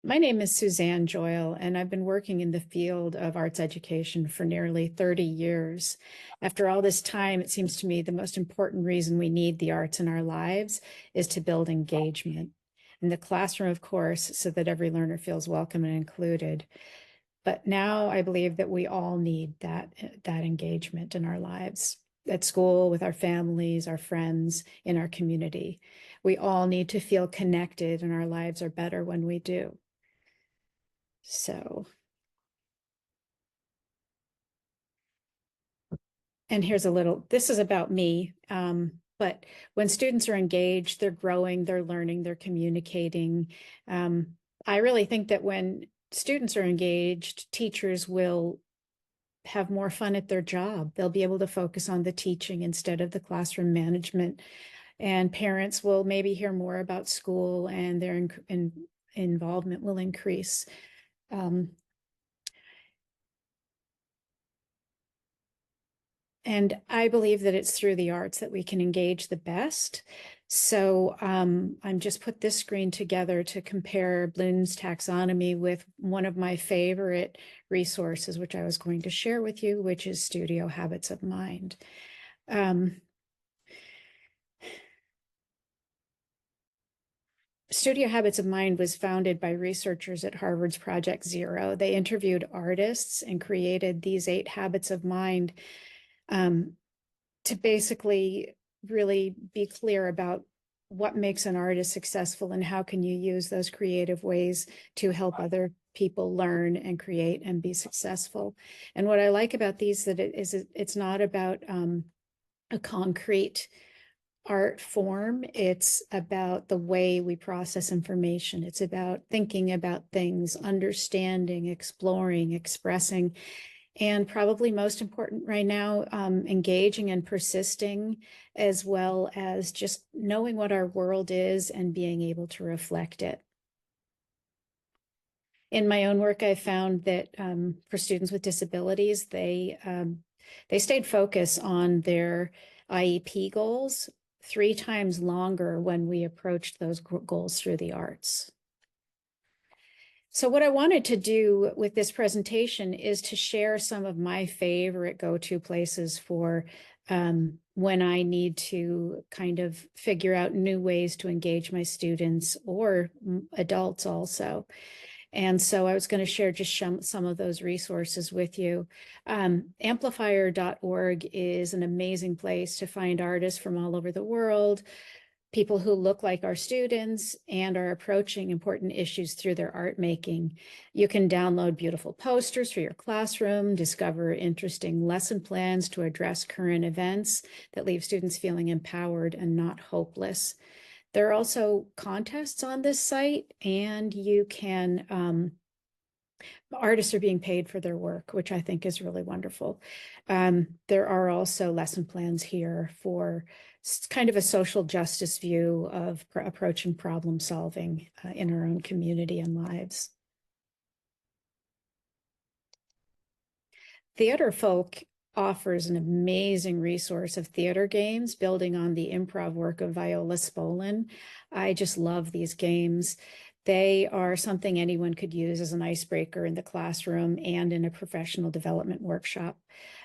My name is Suzanne Joyal, and I've been working in the field of arts education for nearly 30 years. After all this time, it seems to me the most important reason we need the arts in our lives is to build engagement. In the classroom, of course, so that every learner feels welcome and included. But now I believe that we all need that engagement in our lives, at school, with our families, our friends, in our community. We all need to feel connected, and our lives are better when we do. So, and here's a little, this is about me. But when students are engaged, they're growing, they're learning, they're communicating. I really think that when students are engaged, teachers will have more fun at their job. They'll be able to focus on the teaching instead of the classroom management. And parents will maybe hear more about school, and their involvement will increase. And I believe that it's through the arts that we can engage the best. So I'm just put this screen together to compare Bloom's taxonomy with one of my favorite resources, which I was going to share with you, which is Studio Habits of Mind. Studio Habits of Mind was founded by researchers at Harvard's Project Zero. They interviewed artists and created these 8 habits of mind to basically really be clear about what makes an artist successful and how can you use those creative ways to help other people learn and create and be successful. And what I like about these that it's not about a concrete art form. It's about the way we process information. It's about thinking about things, understanding, exploring, expressing, and probably most important right now, engaging and persisting, as well as just knowing what our world is and being able to reflect it. In my own work, I found that for students with disabilities, they stayed focused on their IEP goals 3 times longer when we approached those goals through the arts. So what I wanted to do with this presentation is to share some of my favorite go-to places for when I need to kind of figure out new ways to engage my students or adults also. And so I was going to share just some of those resources with you. Amplifier.org is an amazing place to find artists from all over the world, people who look like our students and are approaching important issues through their art making. You can download beautiful posters for your classroom, discover interesting lesson plans to address current events that leave students feeling empowered and not hopeless. There are also contests on this site, and you can, artists are being paid for their work, which I think is really wonderful. There are also lesson plans here for kind of a social justice view of approaching problem solving in our own community and lives. Theater Folk offers an amazing resource of theater games building on the improv work of Viola Spolin. I just love these games. They are something anyone could use as an icebreaker in the classroom and in a professional development workshop.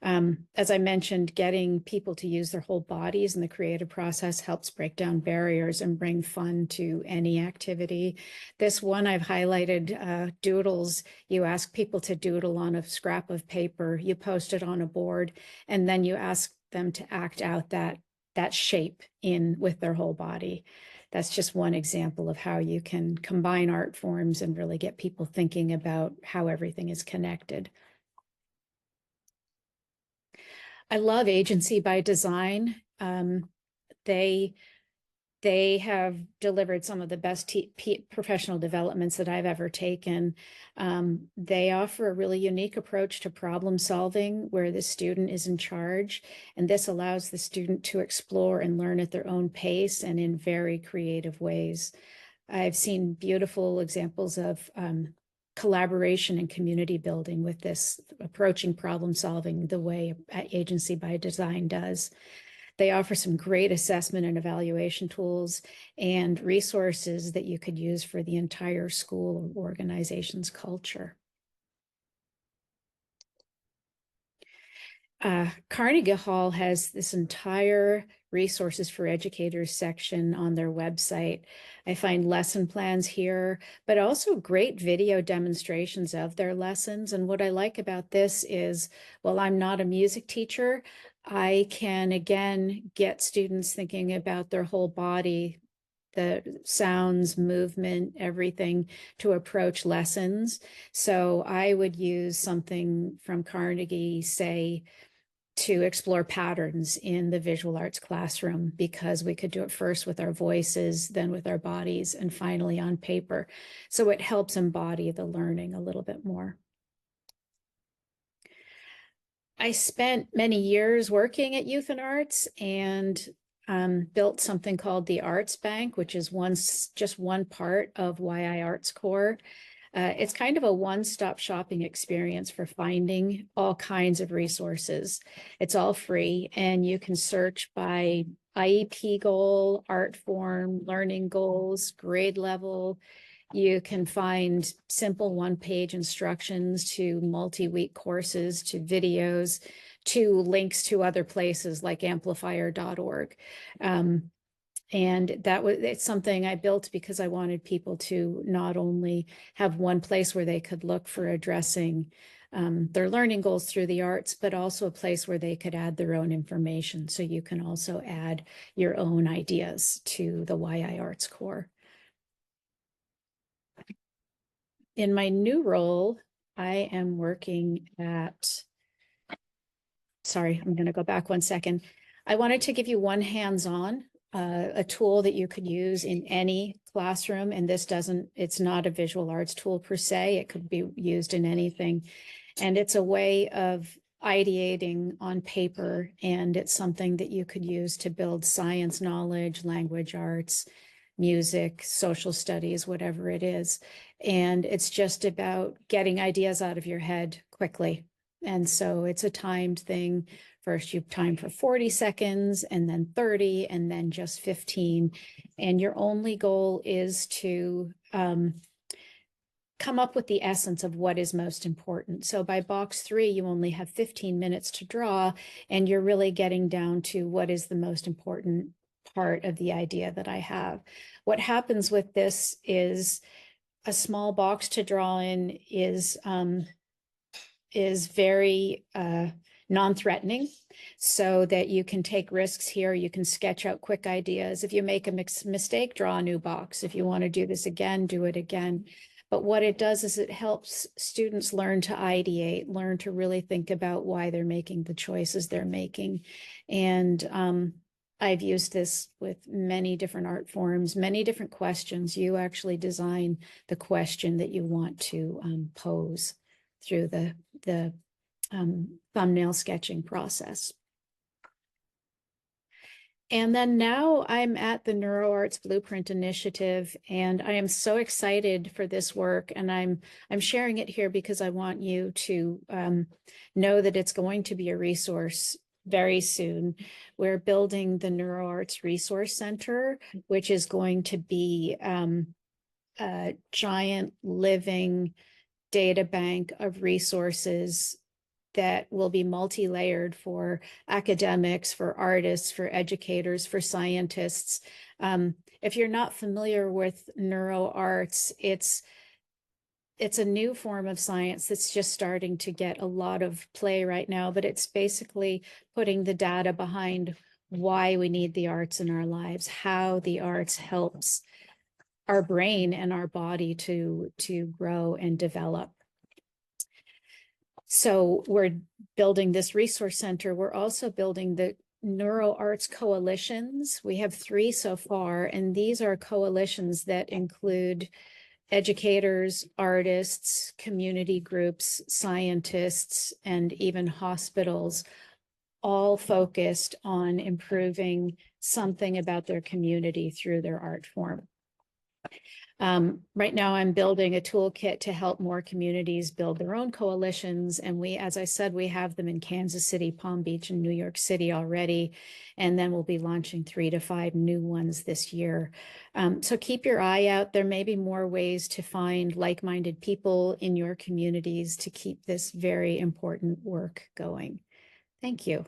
As I mentioned, getting people to use their whole bodies in the creative process helps break down barriers and bring fun to any activity. This one I've highlighted, doodles. You ask people to doodle on a scrap of paper, you post it on a board, and then you ask them to act out that shape with their whole body. That's just one example of how you can combine art forms and really get people thinking about how everything is connected. I love Agency by Design. They have delivered some of the best professional developments that I've ever taken. They offer a really unique approach to problem solving where the student is in charge, and this allows the student to explore and learn at their own pace and in very creative ways. I've seen beautiful examples of collaboration and community building with this approaching problem solving the way Agency by Design does. They offer some great assessment and evaluation tools and resources that you could use for the entire school or organization's culture. Carnegie Hall has this entire resources for educators section on their website. I find lesson plans here, but also great video demonstrations of their lessons. And what I like about this is, while I'm not a music teacher, I can again get students thinking about their whole body, the sounds, movement, everything to approach lessons. So I would use something from Carnegie, say, to explore patterns in the visual arts classroom, because we could do it first with our voices, then with our bodies, and finally on paper. So it helps embody the learning a little bit more. I spent many years working at Youth and Arts and built something called the Arts Bank, which is just one part of YI Arts Core. It's kind of a one-stop shopping experience for finding all kinds of resources. It's all free, and you can search by IEP goal, art form, learning goals, grade level. You can find simple one-page instructions to multi-week courses, to videos, to links to other places like amplifier.org. And it's something I built because I wanted people to not only have one place where they could look for addressing their learning goals through the arts, but also a place where they could add their own information. So you can also add your own ideas to the YI Arts Core. In my new role, I am working at, sorry, I'm going to go back one second. I wanted to give you one hands-on, a tool that you could use in any classroom. And it's not a visual arts tool per se. It could be used in anything. And it's a way of ideating on paper. And it's something that you could use to build science knowledge, language arts, music, social studies, whatever it is. And it's just about getting ideas out of your head quickly. And so it's a timed thing. First, you time for 40 seconds, and then 30, and then just 15. And your only goal is to come up with the essence of what is most important. So by box 3, you only have 15 minutes to draw, and you're really getting down to what is the most important part of the idea that I have. What happens with this is a small box to draw in is very non-threatening, so that you can take risks here. You can sketch out quick ideas. If you make a mistake, draw a new box. If you want to do this again, do it again. But what it does is it helps students learn to ideate, learn to really think about why they're making the choices they're making. And I've used this with many different art forms, many different questions. You actually design the question that you want to pose through the thumbnail sketching process. And then now I'm at the NeuroArts Blueprint Initiative, and I am so excited for this work. And I'm sharing it here because I want you to know that it's going to be a resource very soon. We're building the NeuroArts Resource Center, which is going to be a giant living data bank of resources that will be multi-layered for academics, for artists, for educators, for scientists. If you're not familiar with neuroarts, it's a new form of science that's just starting to get a lot of play right now, but it's basically putting the data behind why we need the arts in our lives, how the arts helps our brain and our body to grow and develop. So we're building this resource center. We're also building the NeuroArts coalitions. We have 3 so far, and these are coalitions that include educators, artists, community groups, scientists, and even hospitals, all focused on improving something about their community through their art form. Right now, I'm building a toolkit to help more communities build their own coalitions. And we, as I said, we have them in Kansas City, Palm Beach, and New York City already. And then we'll be launching 3 to 5 new ones this year. So keep your eye out. There may be more ways to find like-minded people in your communities to keep this very important work going. Thank you.